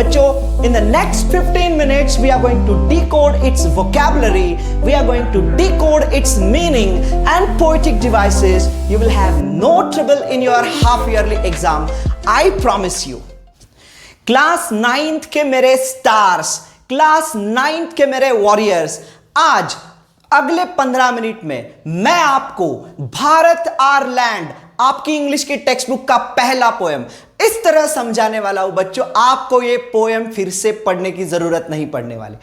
बच्चों, in the next 15 minutes we are going to decode its vocabulary, we are going to decode its meaning and poetic devices. You will have no trouble in your half yearly exam, I promise you. Class 9th के मेरे stars, class 9th के मेरे warriors, आज अगले 15 minute में मैं आपको Bharat our land, आपकी इंग्लिश की टेक्स्ट बुक का पहला पोएम इस तरह समझाने वाला हूं बच्चों, आपको ये पोएम फिर से पढ़ने की जरूरत नहीं पड़ने वाली.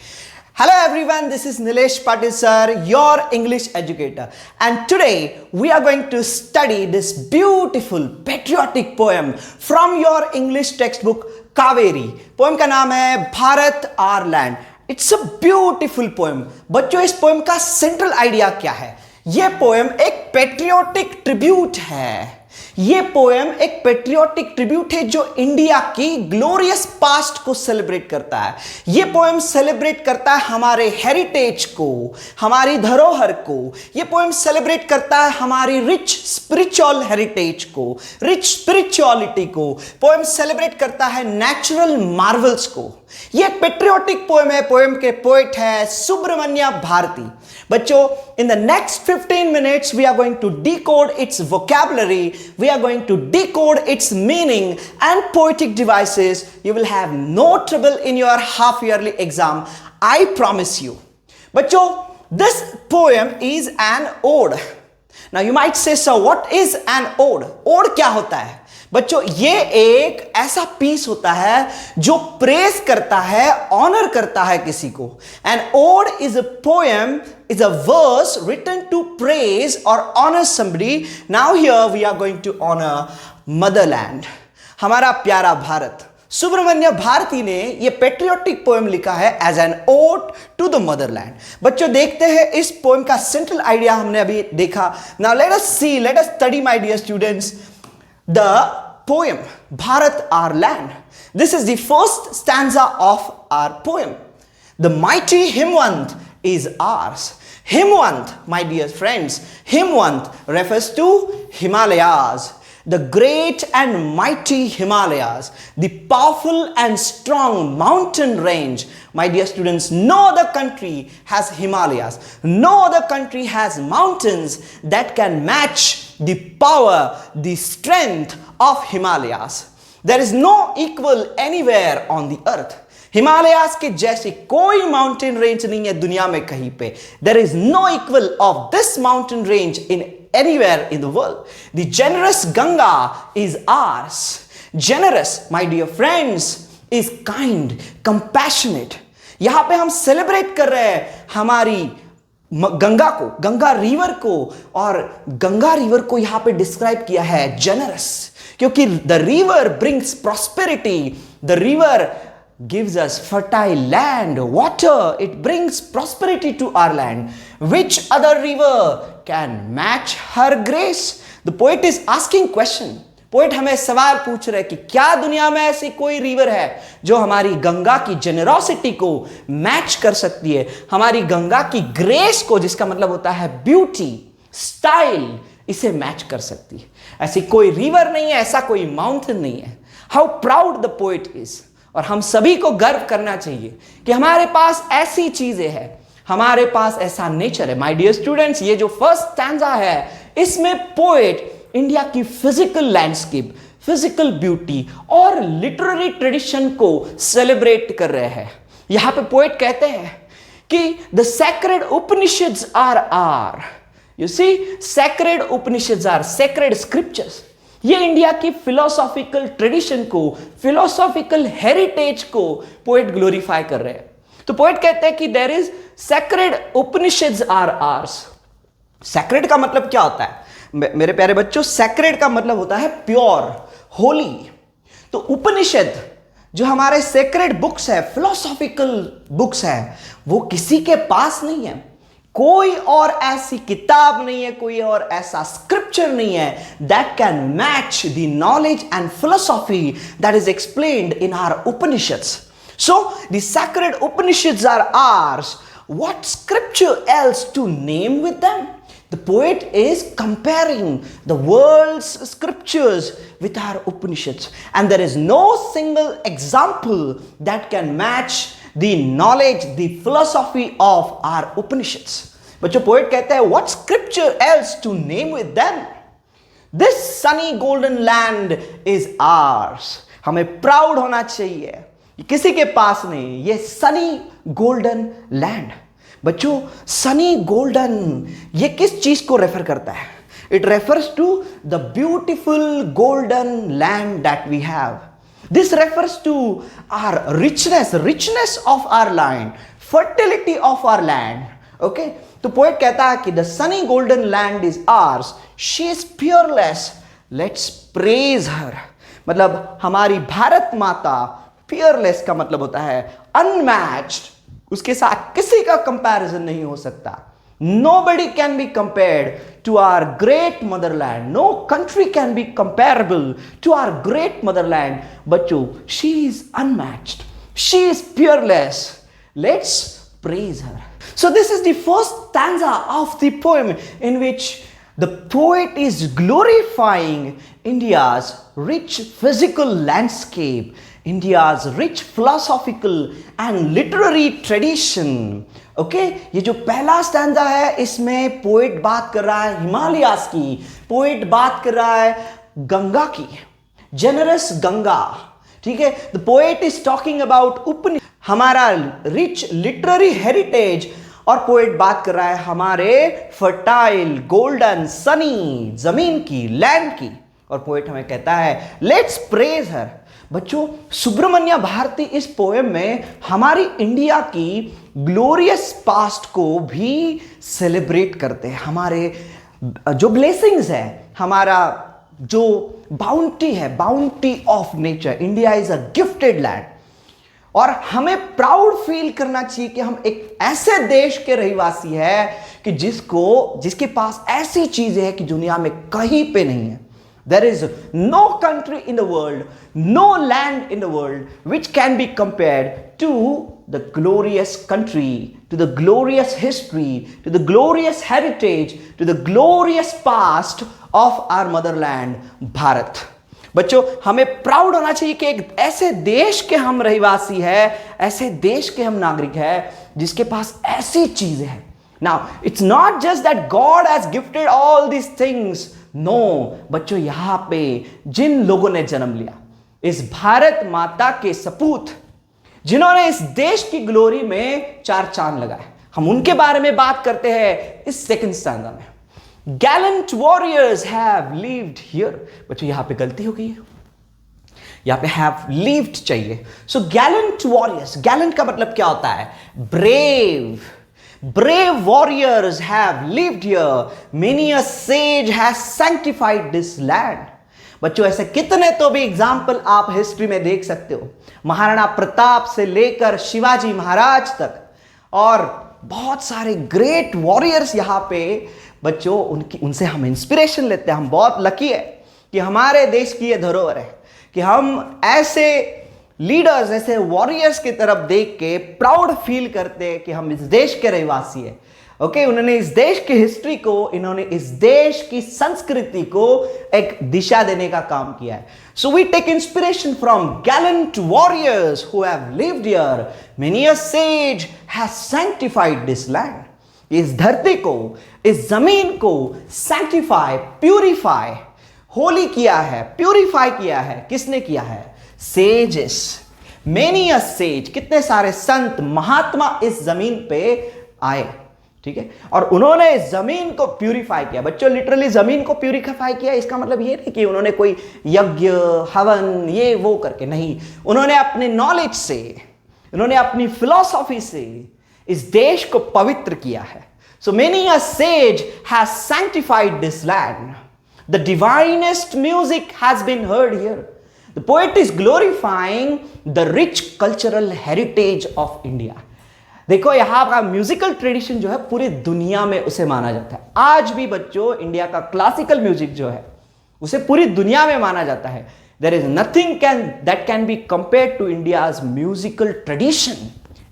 Hello everyone, this is Nilesh Patil sir, your English educator, and today we are going to study this beautiful patriotic poem from your English textbook Kaveri. Poem का नाम है Bharat our land. It's a beautiful poem. बच्चों, इस poem का central idea क्या है? यह poem एक पेट्रियोटिक ट्रिब्यूट है. ये पोएम एक पेट्रियोटिक ट्रिब्यूट है जो इंडिया की ग्लोरियस पास्ट को सेलिब्रेट करता है. ये पोएम सेलिब्रेट करता है हमारे हेरिटेज को, हमारी धरोहर को. ये पोएम सेलिब्रेट करता है हमारी रिच स्पिरिचुअल हेरिटेज को, रिच स्पिरिचुअलिटी को. पोएम सेलिब्रेट करता है नेचुरल मार्वल्स को. ये एक पेट्रियोटिक पोएम है. पोएम के पोएट है सुब्रमण्य भारती. बच्चों, in the next 15 minutes we are going to decode its vocabulary, we are going to decode its meaning and poetic devices. You will have no trouble in your half yearly exam, I promise you. बच्चों, this poem is an ode. Now you might say, sir, what is an ode? Ode क्या होता है? बच्चों, ये एक ऐसा piece होता है जो प्रेज करता है, ऑनर करता है किसी को. An ode is a poem, is a verse written to praise or honor somebody. Now here we are going to honor motherland, हमारा प्यारा भारत. सुब्रमण्य भारती ने ये पेट्रियोटिक पोएम लिखा है as an ode to the motherland. बच्चों, देखते हैं इस पोएम का सेंट्रल आइडिया हमने अभी देखा. Now let us see, let us study my dear students the poem Bharat Our Land. This is the first stanza of our poem. The mighty Himwant is ours. Himwant, my dear friends, Himwant refers to Himalayas. The great and mighty Himalayas, the powerful and strong mountain range. My dear students, no other country has Himalayas. No other country has mountains that can match the power, the strength of Himalayas. There is no equal anywhere on the earth. Himalayas के जैसी कोई mountain range नहीं है दुनिया में कहीं पे. There is no equal of this mountain range in anywhere in the world. The generous Ganga is ours. Generous, my dear friends, is kind, compassionate. यहां पे हम सेलिब्रेट कर रहे हैं हमारी गंगा को, गंगा रिवर को, और गंगा रिवर को यहां पे डिस्क्राइब किया है जेनरस, क्योंकि the river brings prosperity. The river gives us fertile land, water. It brings prosperity to our land. Which other river can match her grace? The poet is asking question. Poet हमें सवाल पूछ रहे कि क्या दुनिया में ऐसी कोई रिवर है जो हमारी गंगा की जेनरोसिटी को मैच कर सकती है, हमारी गंगा की ग्रेस को, जिसका मतलब होता है ब्यूटी, स्टाइल, इसे मैच कर सकती है. ऐसी कोई रिवर नहीं है, ऐसा कोई माउंटेन नहीं है. How proud the poet is. और हम सभी को गर्व करना चाहिए कि हमारे पास ऐसी चीजें हैं, हमारे पास ऐसा नेचर है. माय डियर स्टूडेंट्स, ये जो फर्स्ट स्टैंजा है, इसमें पोएट इंडिया की फिजिकल लैंडस्केप, फिजिकल ब्यूटी और लिटरेरी ट्रेडिशन को सेलिब्रेट कर रहे हैं. यहां पे पोएट कहते हैं कि the sacred Upanishads are ours. You see, sacred Upanishads are sacred scriptures. ये इंडिया की फिलोसॉफिकल ट्रेडिशन को, फिलोसॉफिकल हेरिटेज को पोएट ग्लोरीफाई कर रहे हैं. तो पोएट कहते हैं कि there is sacred Upanishads are ours. Sacred का मतलब क्या होता है मेरे प्यारे बच्चों? सैक्रेड का मतलब होता है प्योर, होली. तो उपनिषद जो हमारे सेक्रेड बुक्स है, फिलोसॉफिकल बुक्स है, वो किसी के पास नहीं है. कोई और ऐसी किताब नहीं है, कोई और ऐसा स्क्रिप्चर नहीं है that can match the knowledge and philosophy that is explained in our Upanishads. So the sacred Upanishads are ours. What scripture else to name with them? The poet is comparing the world's scriptures with our Upanishads, and there is no single example that can match the knowledge, the philosophy of our Upanishads. बच्चों poet कहता है, what scripture else to name with them? This sunny golden land is ours. हमें proud होना चाहिए, किसी के पास नहीं, ये sunny golden land. बच्चों सनी गोल्डन ये किस चीज को रेफर करता है? It refers to the beautiful golden land that we have. This refers to our richness of our land, fertility of our land. Okay, तो पोएट कहता है कि the sunny golden land is ours, she is peerless, let's praise her. मतलब हमारी भारत माता, Peerless का मतलब होता है अनमैच्ड, उसके साथ किसी का कंपैरिजन नहीं हो सकता. Nobody can be compared to our great motherland. No country can be comparable to our great motherland. बच्चों, she is unmatched. She is peerless. Let's praise her. So this is the first stanza of the poem in which the poet is glorifying India's rich physical landscape, India's rich philosophical and literary tradition. Okay, ये जो पहला stanza है इसमें poet बात कर रहा है हिमालयास की, पोएट बात कर रहा है गंगा की, जेनरस गंगा. ठीक है, the poet is talking about Upanishad, हमारा रिच लिटरेरी हेरिटेज, और पोएट बात कर रहा है हमारे फर्टाइल गोल्डन सनी जमीन की, लैंड की. और पोएट हमें कहता है लेट्स प्रेज हर. बच्चों, सुब्रमण्य भारती इस पोएम में हमारी इंडिया की ग्लोरियस पास्ट को भी सेलिब्रेट करते हैं. हमारे जो ब्लेसिंग्स है, हमारा जो बाउंटी है, bounty of nature. India is a gifted land, और हमें प्राउड फील करना चाहिए कि हम एक ऐसे देश के रहिवासी है कि जिसके पास ऐसी चीजें हैं कि दुनिया में कहीं पे नहीं है. There is no country in the world, no land in the world which can be compared to the glorious country, to the glorious history, to the glorious heritage, to the glorious past of our motherland, Bharat. बच्चों, हमें proud होना चाहिए कि एक ऐसे देश के हम रहिवासी हैं, ऐसे देश के हम नागरिक हैं जिसके पास ऐसी चीजें हैं. Now, it's not just that God has gifted all these things. No बच्चों, यहां पे जिन लोगों ने जन्म लिया, इस भारत माता के सपूत, जिन्होंने इस देश की ग्लोरी में 4 चांद लगाए, हम उनके बारे में बात करते हैं इस सेकंड स्टैंजा में. Gallant warriors have lived here. बच्चों, यहां पे गलती हो गई है, यहां पे हैव लिव्ड चाहिए. सो गैलेंट वॉरियर्स, गैलेंट का मतलब क्या होता है? Brave. Brave warriors have lived here. Many a sage has sanctified this land. बच्चों, ऐसे कितने तो भी एग्जाम्पल आप हिस्ट्री में देख सकते हो. महाराणा प्रताप से लेकर शिवाजी महाराज तक, और बहुत सारे ग्रेट वॉरियर्स यहाँ पे. बच्चों, उनसे हम इंस्पिरेशन लेते हैं. हम बहुत लकी है कि हमारे देश की ये धरोहर है कि हम ऐसे लीडर्स, ऐसे वॉरियर्स की तरफ देख के प्राउड फील करते हैं कि हम इस देश के रहवासी हैं. ओके, उन्होंने इस देश की हिस्ट्री को, इन्होंने इस देश की संस्कृति को एक दिशा देने का काम किया है. So we take inspiration from gallant warriors who have lived here. Many a sage has sanctified this land. इस धरती को, इस जमीन को सैंक्टिफाई, प्यूरिफाई, होली किया है, प्यूरिफाई किया है. किसने किया है? सेजेस. मेनी अ सेज, कितने सारे संत महात्मा इस जमीन पे आए. ठीक है, और उन्होंने इस जमीन को प्यूरिफाई किया. बच्चों, लिटरली जमीन को प्यूरिफाई किया. इसका मतलब ये नहीं कि उन्होंने कोई यज्ञ हवन ये वो करके, नहीं. उन्होंने अपने नॉलेज से, उन्होंने अपनी फिलॉसफी से इस देश को पवित्र किया है. So many a sage has sanctified this land. The divinest music has been heard here. The poet is glorifying the rich cultural heritage of India. देखो, यहां का म्यूजिकल ट्रेडिशन जो है पूरी दुनिया में उसे माना जाता है. आज भी बच्चों, इंडिया का क्लासिकल म्यूजिक जो है उसे पूरी दुनिया में माना जाता है. There is nothing that can be compared to India's musical tradition.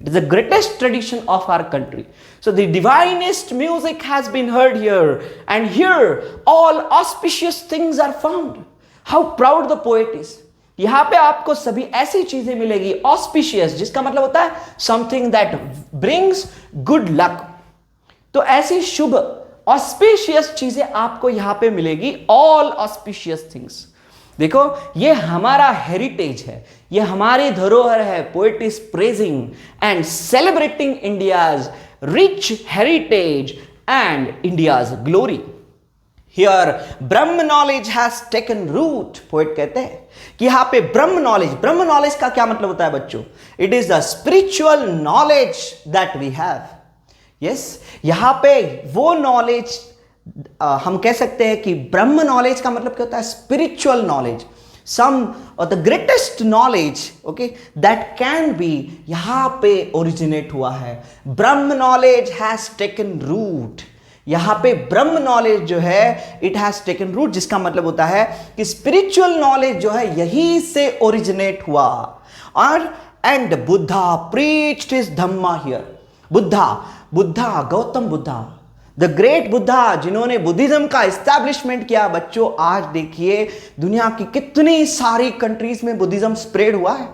It is the greatest tradition of our country. So the divinest music has been heard here, and here all auspicious things are found. How proud the poet is. यहां पे आपको सभी ऐसी चीजें मिलेगी auspicious, जिसका मतलब होता है something that brings good luck. तो ऐसी शुभ auspicious चीजें आपको यहां पे मिलेगी, all auspicious things. देखो, ये हमारा हेरिटेज है, ये हमारी धरोहर है. Poet is praising and celebrating India's rich heritage and India's glory. Here Brahma knowledge has taken root. Poet कहते हैं कि यहां पे ब्रह्म नॉलेज का क्या मतलब होता है बच्चों? It is the spiritual knowledge that we have. Yes, यहां पे वो नॉलेज हम कह सकते हैं कि ब्रह्म नॉलेज का मतलब क्या होता है? Spiritual knowledge, some of the greatest knowledge, okay, that can be, यहां पे ओरिजिनेट हुआ है. ब्रह्म नॉलेज हैज टेकन रूट. यहां पे ब्रह्म नॉलेज जो है इट हैज टेकन रूट, जिसका मतलब होता है कि स्पिरिचुअल नॉलेज जो है यहीं से ओरिजिनेट हुआ. और and Buddha preached his Dhamma here. Buddha Gautam Buddha, the great Buddha, जिन्होंने बुद्धिज्म का एस्टैब्लिशमेंट किया. बच्चों, आज देखिए दुनिया की कितनी सारी कंट्रीज में बुद्धिज्म स्प्रेड हुआ है.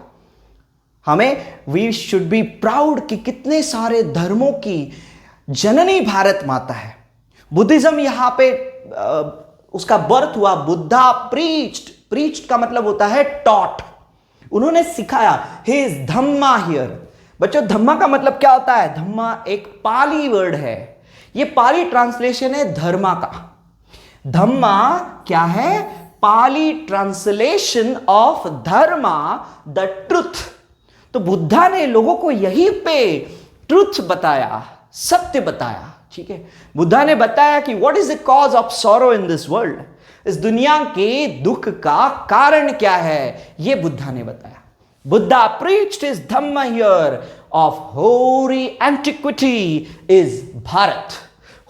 हमें वी शुड बी प्राउड कि कितने सारे धर्मों की जननी भारत माता है. बुद्धिज्म यहां पे उसका बर्थ हुआ. बुद्धा प्रीच्ड का मतलब होता है टॉट. उन्होंने सिखाया. His Dhamma here. बच्चों, धम्मा का मतलब क्या होता है? धम्मा एक पाली वर्ड है. ये पाली ट्रांसलेशन है धर्मा का. धम्मा क्या है? Pali translation of dharma, the truth. तो बुद्धा ने लोगों को यहीं पे ट्रुथ बताया, सत्य बताया. ठीक है, बुद्धा ने बताया कि what is the cause of sorrow in this world. इस दुनिया के दुख का कारण क्या है, ये बुद्धा ने बताया. Buddha preached his dhamma here of hoary antiquity is Bharat.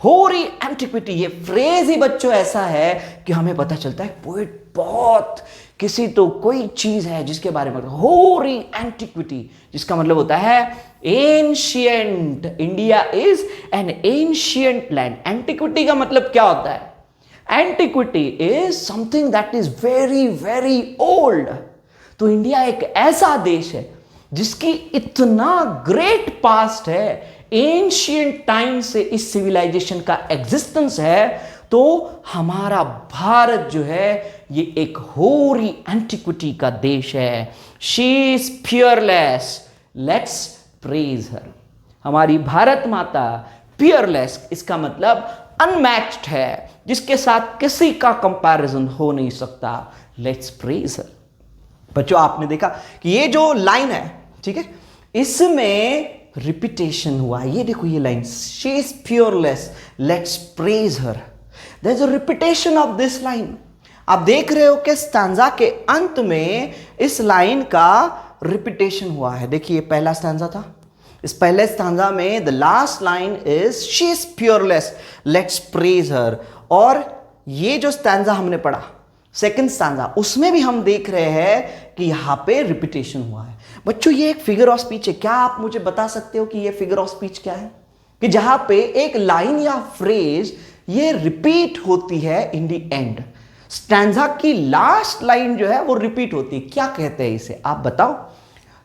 होरी एंटिक्विटी, ये फ्रेज ही बच्चों ऐसा है कि हमें पता चलता है पोएट बहुत किसी तो कोई चीज है जिसके बारे में. होरी एंटिक्विटी, जिसका मतलब होता है ancient. India is an ancient land. Antiquity का मतलब क्या होता है? Antiquity is something that is very very old. तो इंडिया एक ऐसा देश है जिसकी इतना ग्रेट पास्ट है, एंशियंट टाइम से इस सिविलाइजेशन का एग्जिस्टेंस है. तो हमारा भारत जो है ये एक होरी एंटिक्विटी का देश है. She is peerless, let's praise her. हमारी भारत माता पियरलेस, इसका मतलब अनमैच्ड है, जिसके साथ किसी का कंपैरिजन हो नहीं सकता. लेट्स प्रेज हर. बच्चों, आपने देखा कि ये जो लाइन है, ठीक है, इसमें रिपीटेशन हुआ है. ये देखो, ये line, she is peerless, let's praise her. There is a repetition of this line. आप देख रहे हो कि स्टैंजा के अंत में इस लाइन का रिपीटेशन हुआ है. देखिए, पहला स्टैंजा था. इस पहले स्टैंजा में the last line is she is peerless, let's praise her. और ये जो स्टैंजा हमने पढ़ा, सेकंड स्टैंजा, उसमें भी हम देख रहे हैं कि यहां पे रिपीटेशन हुआ है. बच्चों, ये एक फिगर ऑफ स्पीच है. क्या आप मुझे बता सकते हो कि ये फिगर ऑफ स्पीच क्या है? कि जहां पे एक लाइन या फ्रेज ये रिपीट होती है इन द एंड. स्टैंजा की लास्ट लाइन जो है वो रिपीट होती है. क्या कहते हैं इसे, आप बताओ.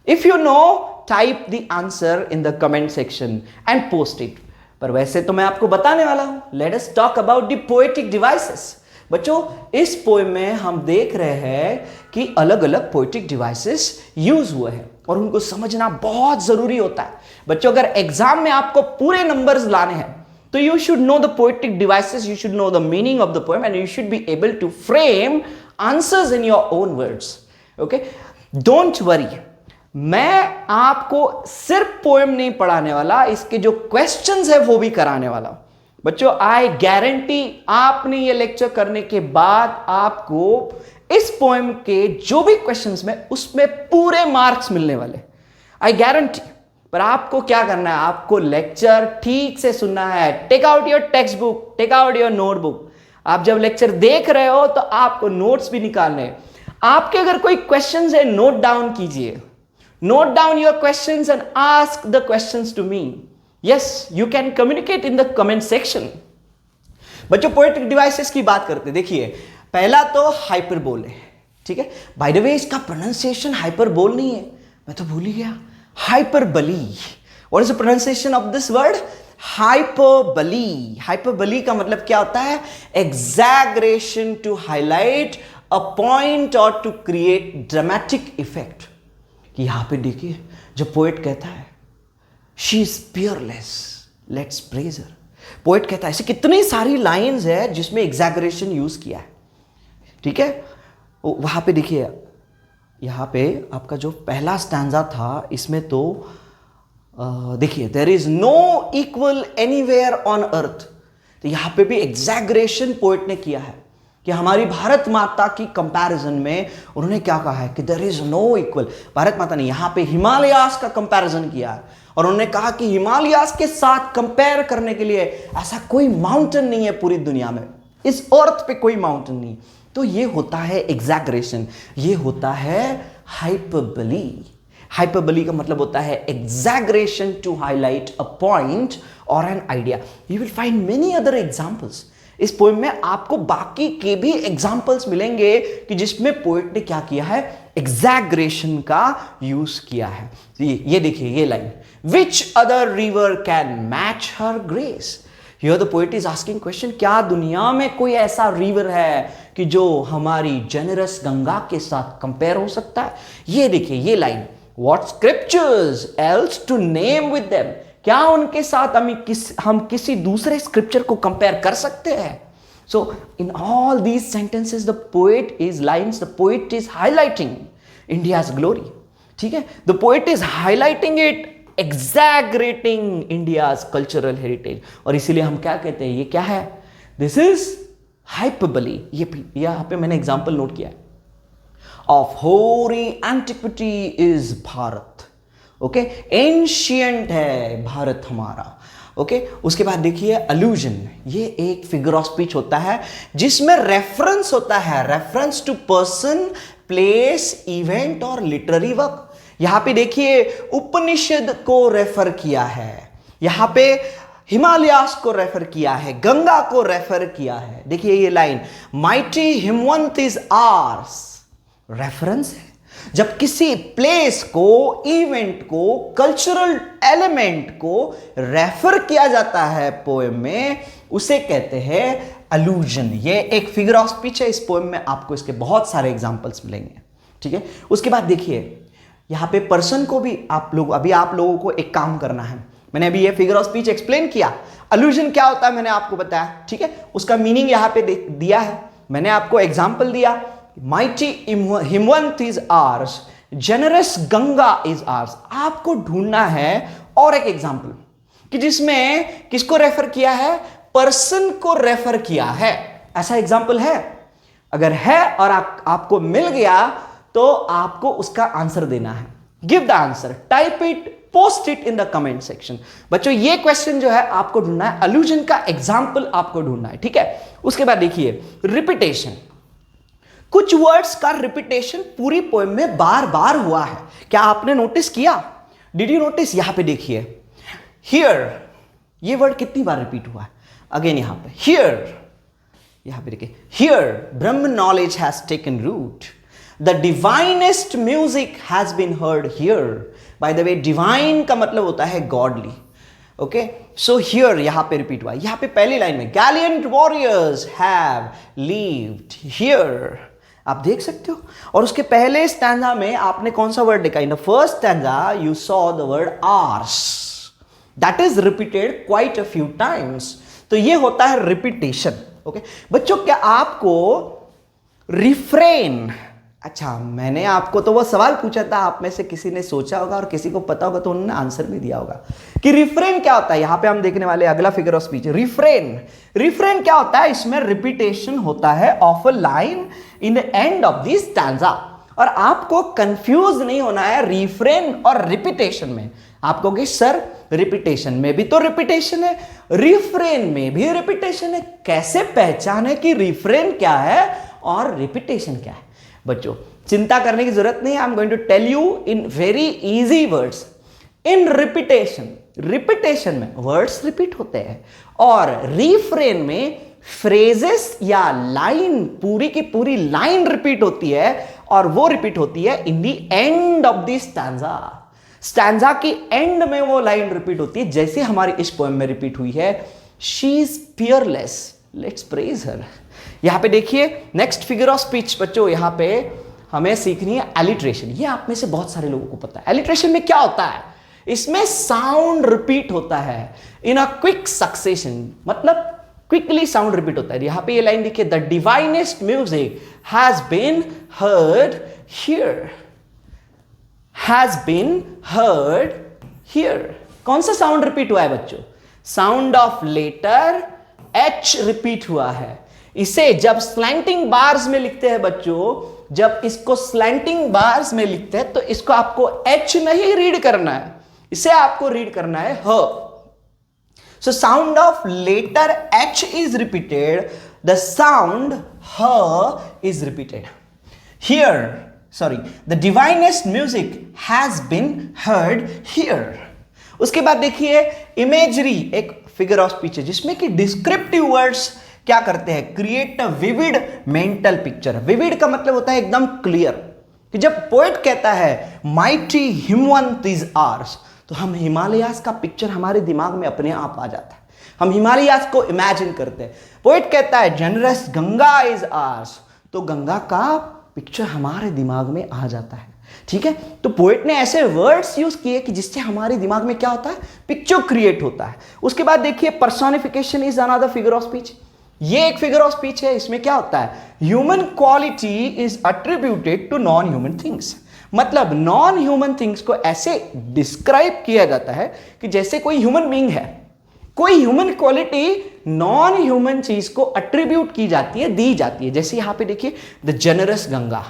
If you know, type the answer in the comment section and post it. पर वैसे तो मैं आपको बताने वाला हूं. Let us talk about the poetic devices. बच्चों, इस पोएम में हम देख रहे हैं कि अलग अलग पोएटिक डिवाइसेस यूज हुए हैं और उनको समझना बहुत जरूरी होता है. बच्चों, अगर एग्जाम में आपको पूरे नंबर्स लाने हैं तो you should know the poetic devices, you should know the meaning of the poem and you should be able to frame answers in your own words. Okay, don't worry, मैं आपको सिर्फ poem नहीं पढ़ाने वाला, इसके जो क्वेश्चंस है वो भी कराने वाला. बच्चों, आई गारंटी आपने ये लेक्चर करने के बाद आपको इस पोएम के जो भी क्वेश्चंस में उसमें पूरे मार्क्स मिलने वाले. I guarantee. पर आपको क्या करना है? आपको लेक्चर ठीक से सुनना है. Take out your textbook, take out your notebook. आप जब लेक्चर देख रहे हो तो आपको नोट्स भी निकालने हैं. आपके अगर कोई क्वेश्चंस है, नोट डाउन कीजिए. Note down your questions and ask the questions to me. Yes, you can communicate in the comment section. बच्चों पोएटिक डिवाइसेस की बात करते हैं। देखिए पहला तो हाइपरबोले, ठीक है। बाय द वे इसका प्रोनाउंसिएशन हाइपरबोल नहीं है, मैं तो भूल ही गया, hyperbole. What is the pronunciation of this word? Hyperbole. Hyperbole का मतलब क्या होता है? Exaggeration to highlight a point और टू क्रिएट ड्रामेटिक इफेक्ट। कि यहां पे देखिए जब पोएट कहता है she is peerless, let's praise her. Poet कहता है, ऐसे कितनी सारी लाइंस है जिसमें एग्जैगरेशन यूज किया है, ठीक है। वहां पे देखिए, यहां पे आपका जो पहला स्टैंजा था इसमें तो देखिए there is no equal anywhere on earth. तो यहां पे भी एग्जैगरेशन पोएट ने किया है कि हमारी भारत माता की कंपैरिजन में उन्होंने क्या कहा है कि there is no equal. Bharat Mata ने यहां पे हिमालयास का कंपैरिजन किया है और उन्होंने कहा कि हिमालयास के साथ कंपेयर करने के लिए ऐसा कोई माउंटेन नहीं है पूरी दुनिया में, इस अर्थ पे कोई माउंटेन नहीं। तो ये होता है एग्जैगरेशन, ये होता है हाइपरबली। हाइपरबली का मतलब होता है exaggeration to highlight a point और an idea. You will find many other examples. इस पोएम में आपको बाकी के भी एग्जांपल्स मिलेंगे कि जिसमें पोएट ने क्या किया है, एग्जैगरेशन का यूज किया है। ये देखिए ये line, which other river can match her grace. Here the poet is asking question, क्या दुनिया में कोई ऐसा रिवर है कि जो हमारी जेनरस गंगा के साथ कंपेयर हो सकता है? ये देखिए ये line, what scriptures else to name with them. क्या उनके साथ हम किसी दूसरे स्क्रिप्चर को कंपेयर कर सकते हैं? So in all these sentences the poet is lines, the poet is highlighting India's glory, ठीक है। The poet is highlighting it, exaggerating India's cultural heritage. और इसीलिए हम क्या कहते हैं, ये क्या है? This is hyperbole. ये यहां पे मैंने एग्जांपल नोट किया है। ऑफ होरी antiquity is Bharat, okay, ancient है भारत हमारा, ओके। उसके बाद देखिए अलूजन, ये एक फिगर ऑफ स्पीच होता है जिसमें रेफरेंस होता है, reference to person, place, event और लिटरेरी वर्क। यहां पे देखिए उपनिषद को रेफर किया है, यहां पे हिमालयास को रेफर किया है, गंगा को रेफर किया है। देखिए ये line, mighty Himavant is ours, reference है। जब किसी प्लेस को, इवेंट को, कल्चरल एलिमेंट को रेफर किया जाता है पोएम में, उसे कहते हैं अलूजन। ये एक फिगर ऑफ स्पीच है। इस पोएम में आपको इसके बहुत सारे एग्जांपल्स मिलेंगे, ठीक है। उसके बाद देखिए यहां पे पर्सन को भी आप लोगों को एक काम करना है। मैंने अभी ये फिगर ऑफ स्पीच एक्सप्लेन किया, अलूजन क्या होता है मैंने आपको बताया, ठीक है। उसका मीनिंग यहां पे दिया है, मैंने आपको एग्जांपल दिया, mighty Himavant is ours, generous Ganga is ours. आपको ढूंढना है और एक एग्जांपल कि जिसमें किसको रेफर किया है, पर्सन को रेफर किया है। ऐसा एग्जांपल है? अगर है और आपको मिल गया तो आपको उसका आंसर देना है। Give the answer, type it, post it in the comment section. बच्चों ये क्वेश्चन जो है आपको ढूंढना है, अलूजन का एग्जांपल आपको ढूंढना है, ठीक है। उसके बाद देखिए रिपीटेशन, कुछ वर्ड्स का रिपीटेशन पूरी पोएम में बार बार हुआ है। क्या आपने नोटिस किया? Did you notice? यहां पे देखिए हियर, ये वर्ड कितनी बार रिपीट हुआ है? अगेन यहां पे हियर, यहां पे देखिए here Brahma knowledge has taken root, the divinest music has been heard here. By the way divine का मतलब होता है गॉडली, ओके। सो हियर यहां पे रिपीट हुआ। यहां पे पहली लाइन में गैलियंट वॉरियर्स हैव लिव्ड हियर, आप देख सकते हो। और उसके पहले स्टैंजा में आपने कौन सा वर्ड देखा? In the first stanza you saw the word ours, that is repeated quite a few times. तो ये होता है रिपीटेशन, ओके। बच्चों क्या आपको रिफ्रेन, अच्छा मैंने आपको तो वो सवाल पूछा था, आप में से किसी ने सोचा होगा और किसी को पता होगा तो उन्होंने आंसर भी दिया होगा कि रिफ्रेन क्या होता है। यहां पे हम देखने वाले अगला figure of speech, refrain. Refrain क्या होता है? इसमें रिपीटेशन होता है of a line in the end of the stanza. और आपको कंफ्यूज नहीं होना है रिफ्रेन और रिपीटेशन में। आप कहोगे सर रिपीटेशन में भी तो रिपीटेशन है, रिफ्रेन में भी रिपीटेशन है, कैसे पहचाने कि रिफ्रेन क्या है और रिपीटेशन क्या है? बच्चों चिंता करने की जरूरत नहीं है। I am going to tell you in very easy words. In repetition, repetition में वर्ड्स रिपीट होते हैं और रीफ्रेन में फ्रेजेस या लाइन, पूरी की पूरी लाइन रिपीट होती है और वो रिपीट होती है in the end of the stanza. Stanza की एंड में वो लाइन रिपीट होती है, जैसे हमारी इस पोएम में रिपीट हुई है, she is fearless, let's praise her. यहां पे देखिए नेक्स्ट फिगर ऑफ स्पीच बच्चों, यहां पे हमें सीखनी है एलिट्रेशन। ये आप में से बहुत सारे लोगों को पता है। एलिट्रेशन में क्या होता है, इसमें साउंड रिपीट होता है इन अ क्विक सक्सेशन, मतलब क्विकली साउंड रिपीट होता है। यहां पे ये लाइन देखिए, the divinest music has been heard here, has been heard here. कौन सा साउंड रिपीट हुआ है बच्चों, sound of letter H repeat हुआ है। इसे जब स्लैंटिंग बार्स में लिखते हैं बच्चों, जब इसको स्लैंटिंग बार्स में लिखते हैं तो इसको आपको एच नहीं रीड करना है, इसे आपको रीड करना है ह। So sound of letter H is repeated, the sound H is repeated. Here, sorry, the divinest music has been heard here. उसके बाद देखिए इमेजरी, एक फिगर ऑफ स्पीच है जिसमें कि डिस्क्रिप्टिव वर्ड्स क्या करते हैं, create a vivid mental picture. Vivid का मतलब होता है एकदम क्लियर, कि जब पोएट कहता है माइटी हिमवंत इज आर्स, तो हम हिमालयास का पिक्चर हमारे दिमाग में अपने आप आ जाता है, हम हिमालयास को इमेजिन करते हैं। पोएट कहता है जनरस गंगा इज आर्स, तो गंगा का पिक्चर हमारे दिमाग में आ जाता है। ठीक है, तो पोएट ने ऐसे वर्ड्स यूज किए कि जिससे हमारे दिमाग में क्या होता है, पिक्चर क्रिएट होता है। उसके बाद देखिए personification is another figure of speech. ये एक फिगर ऑफ स्पीच है, इसमें क्या होता है, human quality is attributed to non human things. मतलब नॉन ह्यूमन थिंग्स को ऐसे डिस्क्राइब किया जाता है कि जैसे कोई ह्यूमन बीइंग है, कोई ह्यूमन क्वालिटी नॉन ह्यूमन चीज को अट्रीब्यूट की जाती है, दी जाती है। जैसे यहां पे देखिए the generous Ganga,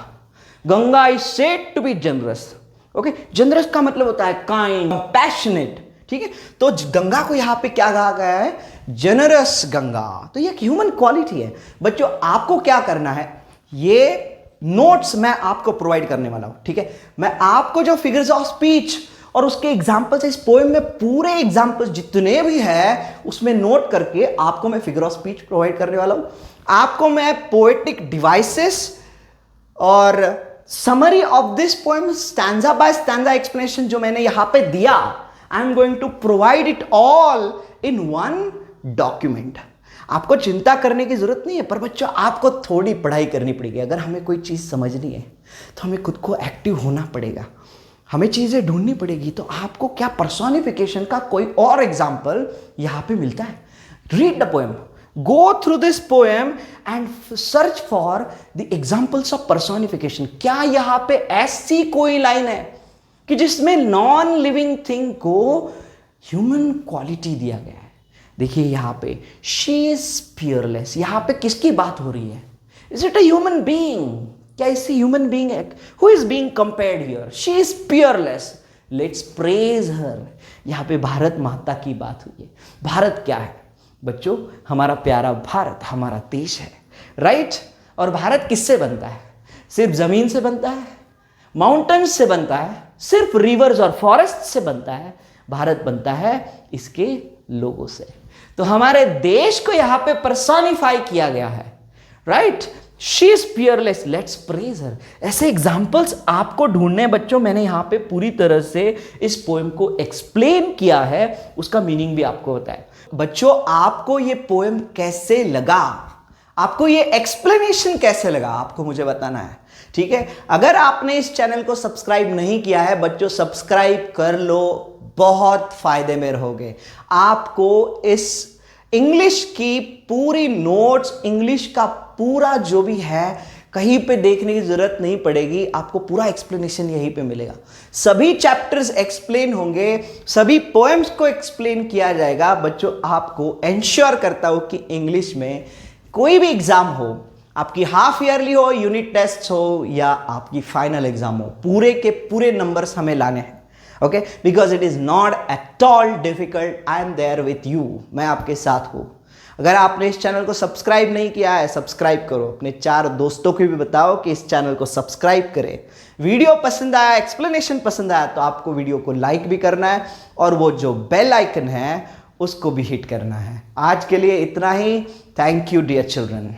Ganga is said to be generous. Okay, generous का मतलब होता है काइंड, पैशनेट। ठीक है, तो गंगा को यहां पे क्या कहा गया है, जनरस गंगा। तो ये एक ह्यूमन क्वालिटी है। बच्चों आपको क्या करना है, ये नोट्स मैं आपको प्रोवाइड करने वाला हूं। ठीक है, मैं आपको जो फिगर्स ऑफ स्पीच और उसके एग्जाम्पल्स, इस पोएम में पूरे एग्जाम्पल्स जितने भी है उसमें नोट करके आपको मैं फिगर ऑफ स्पीच प्रोवाइड करने वाला हूं। आपको मैं पोएटिक डिवाइसेस और summary of this poem, stanza by stanza explanation जो मैंने यहां पे दिया, I am going to provide it all in one document. आपको चिंता करने की जरूरत नहीं है, पर बच्चों आपको थोड़ी पढ़ाई करनी पड़ेगी। अगर हमें कोई चीज़ समझनी है तो हमें खुद को एक्टिव होना पड़ेगा, हमें चीज़ें ढूंढनी पड़ेगी। तो आपको क्या पर्सोनिफिकेशन का कोई और एग्जाम्पल यहाँ पे मिलता है। Read the poem, go through this poem and search for the examples of personification. क्या यहाँ पे ऐसी कोई लाइन है कि जिसमें नॉन लिविंग थिंग को ह्यूमन क्वालिटी दिया गया है। देखिए यहां पे शी इज फियरलेस, यहां पे किसकी बात हो रही है, is it a human being, क्या इसी ह्यूमन बीइंग है, who is being compared here, she is fearless, let's praise her. यहां पे भारत माता की बात हुई है। भारत क्या है बच्चों, हमारा प्यारा भारत हमारा देश है, राइट। और भारत किससे बनता है, सिर्फ जमीन से बनता है, माउंटेन्स से बनता है, सिर्फ रिवर्स और फॉरेस्ट से बनता है। भारत बनता है इसके लोगों से। तो हमारे देश को यहां पे पर्सोनिफाई किया गया है, right. She is fearless, let's praise her. ऐसे एग्जाम्पल्स आपको ढूंढने बच्चों, मैंने यहां पे पूरी तरह से इस पोएम को एक्सप्लेन किया है, उसका मीनिंग भी आपको बताया। बच्चों आपको ये पोएम कैसे लगा, आपको ये एक्सप्लेनेशन कैसे लगा, आपको मुझे बताना है। ठीक है, अगर आपने इस चैनल को सब्सक्राइब नहीं किया है बच्चों, सब्सक्राइब कर लो, बहुत फायदे में रहोगे। आपको इस इंग्लिश की पूरी नोट्स, इंग्लिश का पूरा जो भी है कहीं पे देखने की जरूरत नहीं पड़ेगी, आपको पूरा एक्सप्लेनेशन यहीं पे मिलेगा। सभी चैप्टर्स एक्सप्लेन होंगे, सभी पोएम्स को एक्सप्लेन किया जाएगा। बच्चों आपको एंश्योर करता हूं कि इंग्लिश में कोई भी एग्जाम हो, आपकी हाफ ईयरली हो, यूनिट टेस्ट हो या आपकी फाइनल एग्जाम हो, पूरे के पूरे नंबर्स हमें लाने हैं। Okay, because it is not at all difficult, I am there with you, मैं आपके साथ हूं। अगर आपने इस चैनल को सब्सक्राइब नहीं किया है, सब्सक्राइब करो। अपने 4 दोस्तों को भी बताओ कि इस चैनल को सब्सक्राइब करें। वीडियो पसंद आया, एक्सप्लेनेशन पसंद आया तो आपको वीडियो को लाइक भी करना है और वो जो बेल आइकन है उसको भी हिट करना है। आज के लिए इतना ही। Thank you dear children.